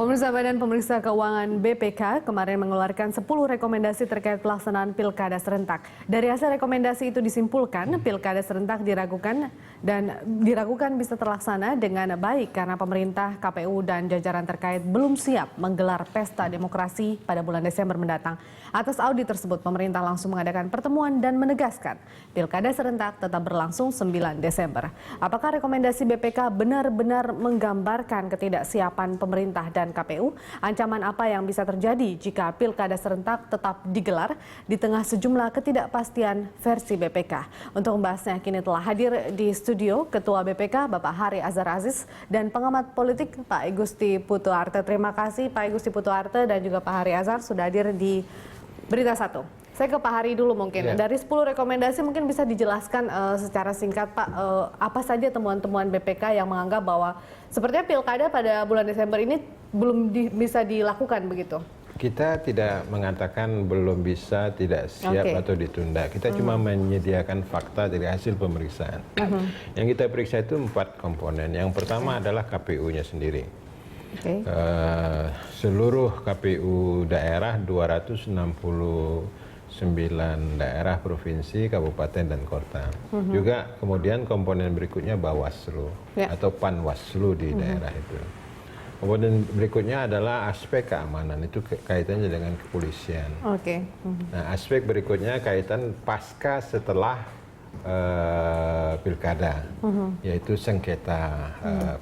Pemirsa Badan Pemeriksa Keuangan BPK kemarin mengeluarkan 10 rekomendasi terkait pelaksanaan pilkada serentak. Dari hasil rekomendasi itu disimpulkan pilkada serentak diragukan bisa terlaksana dengan baik karena pemerintah, KPU dan jajaran terkait belum siap menggelar pesta demokrasi pada bulan Desember mendatang. Atas audit tersebut, pemerintah langsung mengadakan pertemuan dan menegaskan pilkada serentak tetap berlangsung 9 Desember. Apakah rekomendasi BPK benar-benar menggambarkan ketidaksiapan pemerintah dan KPU? Ancaman apa yang bisa terjadi jika pilkada serentak tetap digelar di tengah sejumlah ketidakpastian versi BPK? Untuk membahasnya kini telah hadir di studio Ketua BPK Bapak Hari Azhar Aziz dan pengamat politik Pak Igusti Putu Arte. Terima kasih Pak Igusti Putu Arte dan juga Pak Hari Azhar sudah hadir di Berita Satu. Saya ke Pak Hari dulu mungkin. Dari 10 rekomendasi mungkin bisa dijelaskan secara singkat Pak, apa saja temuan-temuan BPK yang menganggap bahwa sepertinya pilkada pada bulan Desember ini belum bisa dilakukan begitu? Kita tidak mengatakan belum bisa, tidak siap atau ditunda. Kita cuma menyediakan fakta dari hasil pemeriksaan. Yang kita periksa itu 4 komponen. Yang pertama adalah KPU-nya sendiri. Seluruh KPU daerah 269 daerah, provinsi, kabupaten, dan kota. Juga kemudian komponen berikutnya Bawaslu atau Panwaslu di daerah itu. Komponen berikutnya adalah aspek keamanan, itu kaitannya dengan kepolisian. Nah, aspek berikutnya kaitan pasca setelah pilkada, yaitu sengketa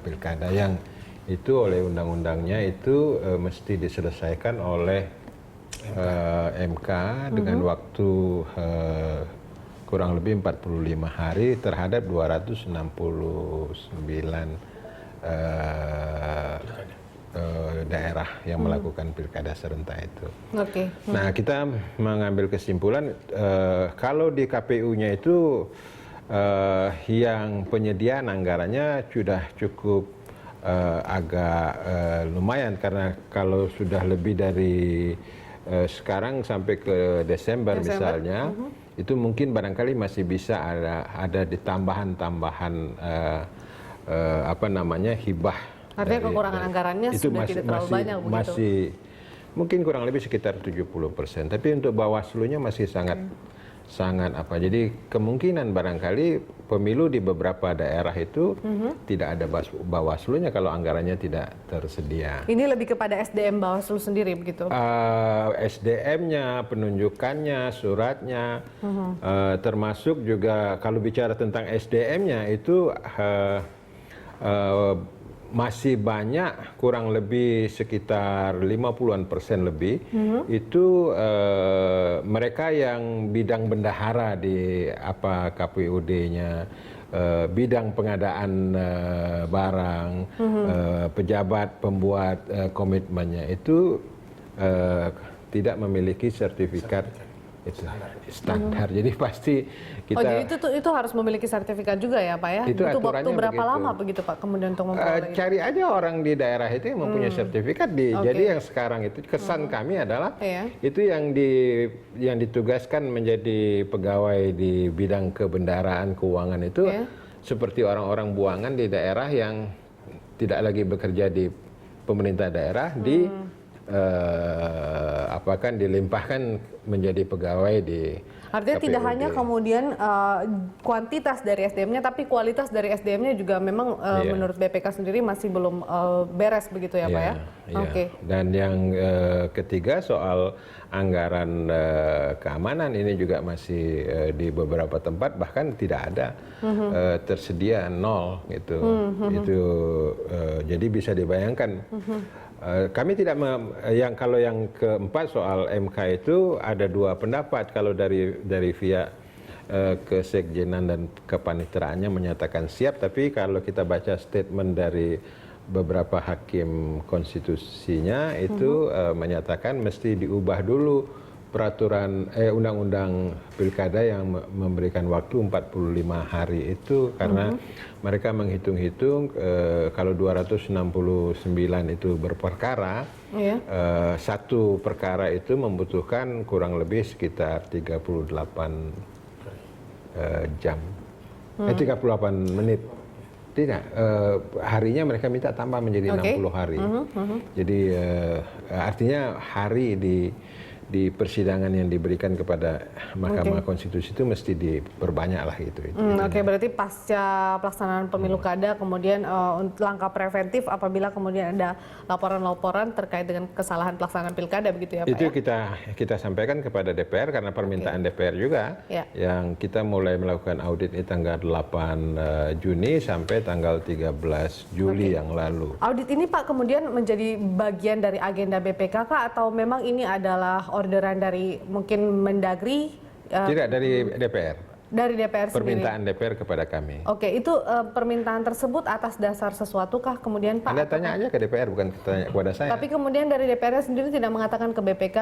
pilkada yang itu oleh undang-undangnya itu mesti diselesaikan oleh MK dengan waktu kurang lebih 45 hari terhadap 269 daerah yang melakukan pilkada serentak itu. Nah, kita mengambil kesimpulan kalau di KPU-nya itu yang penyediaan anggarannya sudah cukup agak lumayan, karena kalau sudah lebih dari sekarang sampai ke Desember misalnya, itu mungkin barangkali masih bisa ada di tambahan-tambahan hibah. Artinya kekurangan anggarannya itu sudah tidak terlalu banyak begitu? Masih mungkin kurang lebih sekitar 70%, tapi untuk Bawaslu-nya masih sangat jadi kemungkinan barangkali pemilu di beberapa daerah itu tidak ada Bawaslu-nya kalau anggarannya tidak tersedia. Ini lebih kepada SDM Bawaslu sendiri begitu? SDM-nya, penunjukannya, suratnya, termasuk juga kalau bicara tentang SDM-nya itu masih banyak, kurang lebih sekitar 50% lebih, itu mereka yang bidang bendahara di KPUD-nya, bidang pengadaan barang, pejabat pembuat komitmennya itu tidak memiliki sertifikat itu standar. Jadi pasti kita. Jadi itu harus memiliki sertifikat juga ya Pak ya? Itu butuh waktu berapa begitu. lama begitu Pak kemudian untuk memperoleh cari aja orang di daerah itu yang mempunyai sertifikat. Jadi yang sekarang itu kesan kami adalah itu yang ditugaskan menjadi pegawai di bidang kebendaraan keuangan itu seperti orang-orang buangan di daerah yang tidak lagi bekerja di pemerintah daerah dilimpahkan menjadi pegawai di Artinya KPUD. tidak hanya kemudian kuantitas dari SDM-nya, tapi kualitas dari SDM-nya juga memang menurut BPK sendiri masih belum beres begitu ya Pak ya? Dan yang ketiga soal anggaran keamanan ini juga masih di beberapa tempat bahkan tidak ada tersedia, nol gitu. Jadi bisa dibayangkan. Kami tidak kalau yang keempat soal MK itu ada 2 pendapat. Kalau dari via kesekjenan dan kepanitraannya menyatakan siap, tapi kalau kita baca statement dari beberapa hakim konstitusinya itu menyatakan mesti diubah dulu peraturan undang-undang pilkada yang memberikan waktu 45 hari itu karena mereka menghitung-hitung kalau 269 itu berperkara, satu perkara itu membutuhkan kurang lebih sekitar 38 jam, 38 menit. Tidak, harinya mereka minta tambah menjadi 60 hari. Jadi artinya hari di persidangan yang diberikan kepada Mahkamah Konstitusi itu mesti diperbanyak lah gitu. Oke, berarti pasca pelaksanaan pemilu kada, kemudian langkah preventif apabila kemudian ada laporan-laporan terkait dengan kesalahan pelaksanaan pilkada begitu ya Pak? Itu kita sampaikan kepada DPR karena permintaan DPR juga, yang kita mulai melakukan audit ini tanggal 8 Juni sampai tanggal 13 Juli yang lalu. Audit ini Pak kemudian menjadi bagian dari agenda BPK kah, atau memang ini adalah orderan dari mungkin Mendagri? Tidak, dari DPR. Dari DPR sendiri? Permintaan DPR kepada kami. Oke, itu permintaan tersebut atas dasar sesuatu kah kemudian Pak? Anda tanya aja ke DPR, bukan tanya kepada saya. Tapi kemudian dari DPR sendiri tidak mengatakan ke BPK?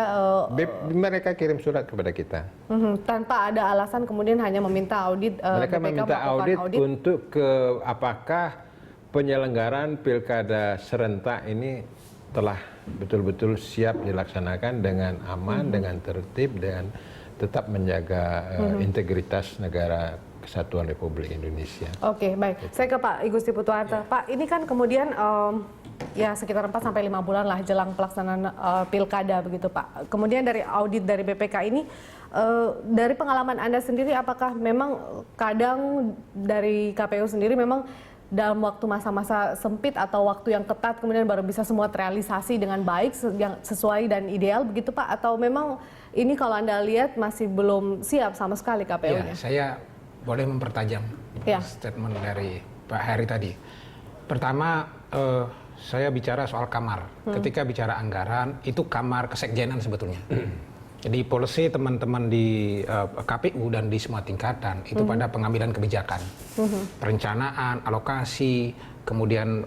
Mereka kirim surat kepada kita. Tanpa ada alasan, kemudian hanya meminta audit. Mereka BPK meminta audit untuk apakah penyelenggaraan pilkada serentak ini telah betul-betul siap dilaksanakan dengan aman, dengan tertib, dan tetap menjaga integritas negara Kesatuan Republik Indonesia. Oke, baik. Saya ke Pak Igusti Putuarto. Pak, ini kan kemudian ya sekitar 4 sampai 5 bulan lah jelang pelaksanaan pilkada begitu Pak. Kemudian dari audit dari BPK ini, dari pengalaman Anda sendiri, apakah memang kadang dari KPU sendiri memang dalam waktu masa-masa sempit atau waktu yang ketat kemudian baru bisa semua terrealisasi dengan baik, yang sesuai dan ideal begitu Pak? Atau memang ini kalau Anda lihat masih belum siap sama sekali KPU-nya? Ya, saya boleh mempertajam statement dari Pak Heri tadi. Pertama, saya bicara soal kamar. Ketika bicara anggaran, itu kamar kesekjenan sebetulnya. Jadi policy teman-teman di KPU dan di semua tingkatan itu pada pengambilan kebijakan, perencanaan, alokasi, kemudian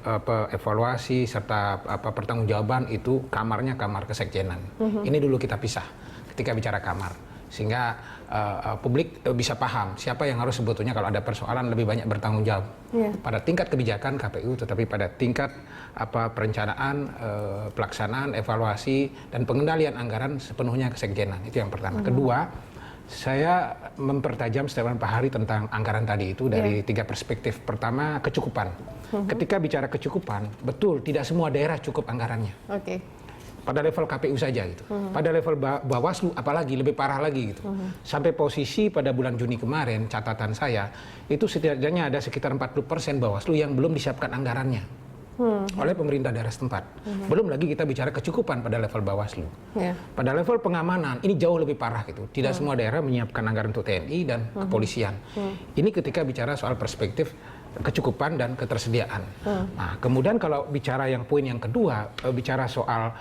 evaluasi serta pertanggungjawaban itu kamarnya kamar kesekjenan. Ini dulu kita pisah ketika bicara kamar, sehingga publik bisa paham siapa yang harus sebetulnya kalau ada persoalan lebih banyak bertanggung jawab pada tingkat kebijakan KPU, tetapi pada tingkat perencanaan, pelaksanaan, evaluasi, dan pengendalian anggaran sepenuhnya kesekjenan. Itu yang pertama. Kedua, saya mempertajam statement Pak Hari tentang anggaran tadi itu dari 3 perspektif. Pertama, kecukupan. Ketika bicara kecukupan, betul tidak semua daerah cukup anggarannya. Pada level KPU saja gitu. Pada level Bawaslu apalagi lebih parah lagi gitu. Sampai posisi pada bulan Juni kemarin, catatan saya itu setidaknya ada sekitar 40% Bawaslu yang belum disiapkan anggarannya oleh pemerintah daerah setempat. Belum lagi kita bicara kecukupan pada level Bawaslu. Pada level pengamanan ini jauh lebih parah gitu. Tidak semua daerah menyiapkan anggaran untuk TNI dan kepolisian. Ini ketika bicara soal perspektif kecukupan dan ketersediaan. Nah, kemudian kalau bicara yang poin yang kedua, bicara soal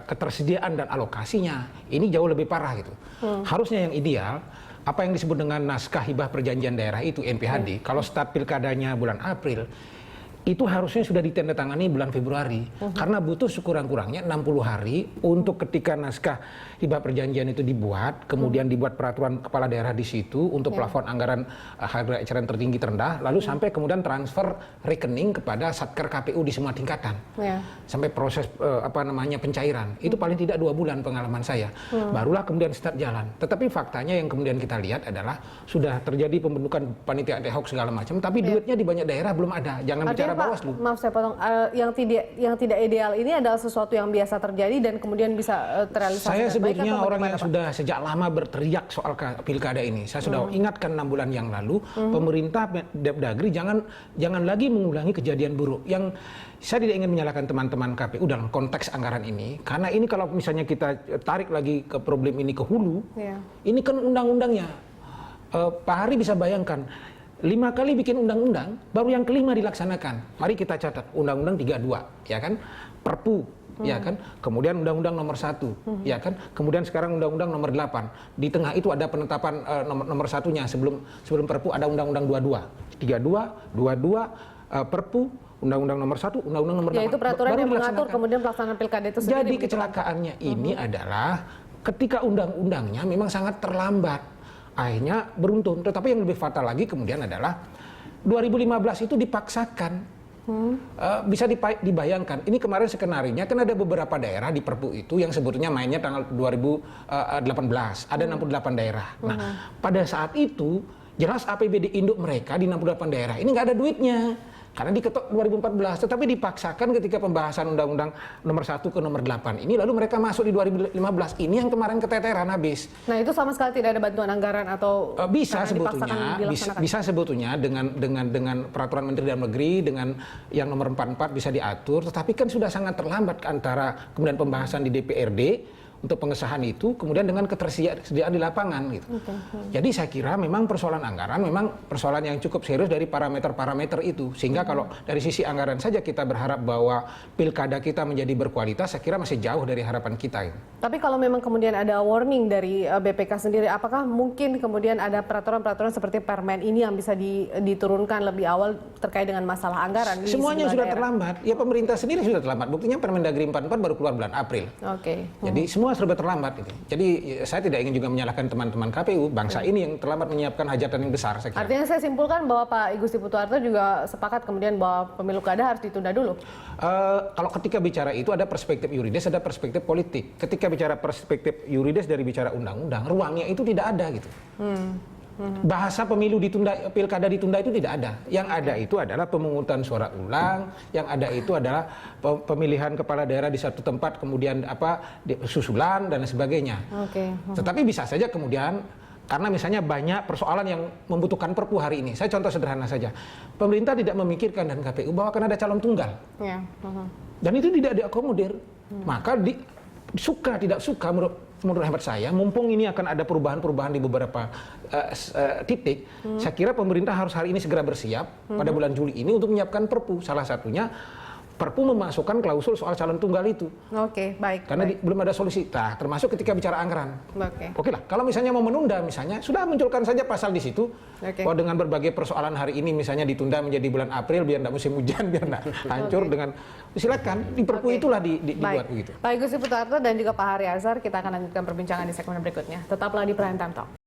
ketersediaan dan alokasinya, ini jauh lebih parah gitu. Harusnya yang ideal, apa yang disebut dengan naskah hibah perjanjian daerah itu NPHD, kalau start pilkadanya bulan April, itu harusnya sudah ditandatangani bulan Februari. Karena butuh sekurang-kurangnya 60 hari untuk ketika naskah hibah perjanjian itu dibuat, kemudian dibuat peraturan kepala daerah di situ untuk plafon anggaran harga eceran tertinggi terendah, lalu sampai kemudian transfer rekening kepada Satker KPU di semua tingkatan. Sampai proses pencairan. Itu paling tidak 2 bulan pengalaman saya. Barulah kemudian start jalan. Tetapi faktanya yang kemudian kita lihat adalah sudah terjadi pembentukan panitia ad hoc segala macam, tapi duitnya di banyak daerah belum ada. Jangan bicara Bawaslu. Maaf saya potong, yang tidak ideal ini adalah sesuatu yang biasa terjadi dan kemudian bisa terrealisasi. Saya sebetulnya orang yang sudah sejak lama berteriak soal pilkada ini. Saya sudah ingatkan 6 bulan yang lalu, pemerintah Depdagri jangan lagi mengulangi kejadian buruk. Yang saya tidak ingin menyalahkan teman-teman KPU dalam konteks anggaran ini, karena ini kalau misalnya kita tarik lagi ke problem ini ke hulu, ini kan undang-undangnya. Pak Hari bisa bayangkan, 5 kali bikin undang-undang, baru yang kelima dilaksanakan. Mari kita catat, Undang-Undang 32, ya kan, Perpu, ya kan, kemudian Undang-Undang nomor 1, ya kan, kemudian sekarang Undang-Undang nomor 8. Di tengah itu ada penetapan nomor satunya sebelum Perpu ada Undang-Undang 22, 32, 22, Perpu, Undang-Undang nomor 1, Undang-Undang nomor 8. Ya itu peraturan yang mengatur kemudian pelaksanaan pilkada itu sendiri. Jadi kecelakaannya ini adalah ketika undang-undangnya memang sangat terlambat. Akhirnya beruntun, tetapi yang lebih fatal lagi kemudian adalah 2015 itu dipaksakan. Bisa dibayangkan, ini kemarin skenarinya kan ada beberapa daerah di Perpu itu yang sebetulnya mainnya tanggal 2018, ada 68 daerah. Nah, pada saat itu Jelas APBD induk mereka di 68 daerah ini nggak ada duitnya. Karena diketok 2014, tetapi dipaksakan ketika pembahasan Undang-Undang nomor 1 ke nomor 8 ini, lalu mereka masuk di 2015. Ini yang kemarin keteteran habis. Nah itu sama sekali tidak ada bantuan anggaran atau bisa sebetulnya, bisa sebetulnya dengan peraturan Menteri Dalam Negeri, dengan yang nomor 44 bisa diatur, tetapi kan sudah sangat terlambat antara kemudian pembahasan di DPRD untuk pengesahan itu, kemudian dengan ketersediaan di lapangan gitu. Jadi saya kira memang persoalan anggaran memang persoalan yang cukup serius dari parameter-parameter itu, sehingga kalau dari sisi anggaran saja kita berharap bahwa pilkada kita menjadi berkualitas, saya kira masih jauh dari harapan kita gitu. Tapi kalau memang kemudian ada warning dari BPK sendiri, apakah mungkin kemudian ada peraturan-peraturan seperti Permen ini yang bisa diturunkan lebih awal terkait dengan masalah anggaran? Semuanya sudah terlambat. Ya pemerintah sendiri sudah terlambat. Buktinya Permendagri 44 baru keluar bulan April. Jadi semua serba terlambat gitu. Jadi saya tidak ingin juga menyalahkan teman-teman KPU, bangsa ini yang terlambat menyiapkan hajatan yang besar, saya kira. Artinya saya simpulkan bahwa Pak Igusti Putuarto juga sepakat kemudian bahwa pemilu kada harus ditunda dulu. Kalau ketika bicara itu ada perspektif yuridis, ada perspektif politik. Ketika bicara perspektif yuridis dari bicara undang-undang, ruangnya itu tidak ada gitu. Bahasa pemilu ditunda, pilkada ditunda itu tidak ada. Yang ada itu adalah pemungutan suara ulang, yang ada itu adalah pemilihan kepala daerah di satu tempat, kemudian susulan dan sebagainya. Tetapi bisa saja kemudian karena misalnya banyak persoalan yang membutuhkan perpu hari ini. Saya contoh sederhana saja. Pemerintah tidak memikirkan dan KPU bahwa akan ada calon tunggal. Dan itu tidak diakomodir. Maka suka tidak suka menurut hemat saya, mumpung ini akan ada perubahan-perubahan di beberapa titik, saya kira pemerintah harus hari ini segera bersiap pada bulan Juli ini untuk menyiapkan perpu. Salah satunya perpu memasukkan klausul soal calon tunggal itu. Baik. Karena belum ada solusi. Nah, termasuk ketika bicara anggaran. Oke lah, kalau misalnya mau menunda, misalnya sudah munculkan saja pasal di situ. Bahwa dengan berbagai persoalan hari ini, misalnya ditunda menjadi bulan April biar tidak musim hujan, biar tidak hancur dengan silakan di perpu itulah dibuat begitu. Pak Igusti Putuarto dan juga Pak Hari Azhar, kita akan lanjutkan perbincangan di segmen berikutnya. Tetaplah di Prime Time Talk.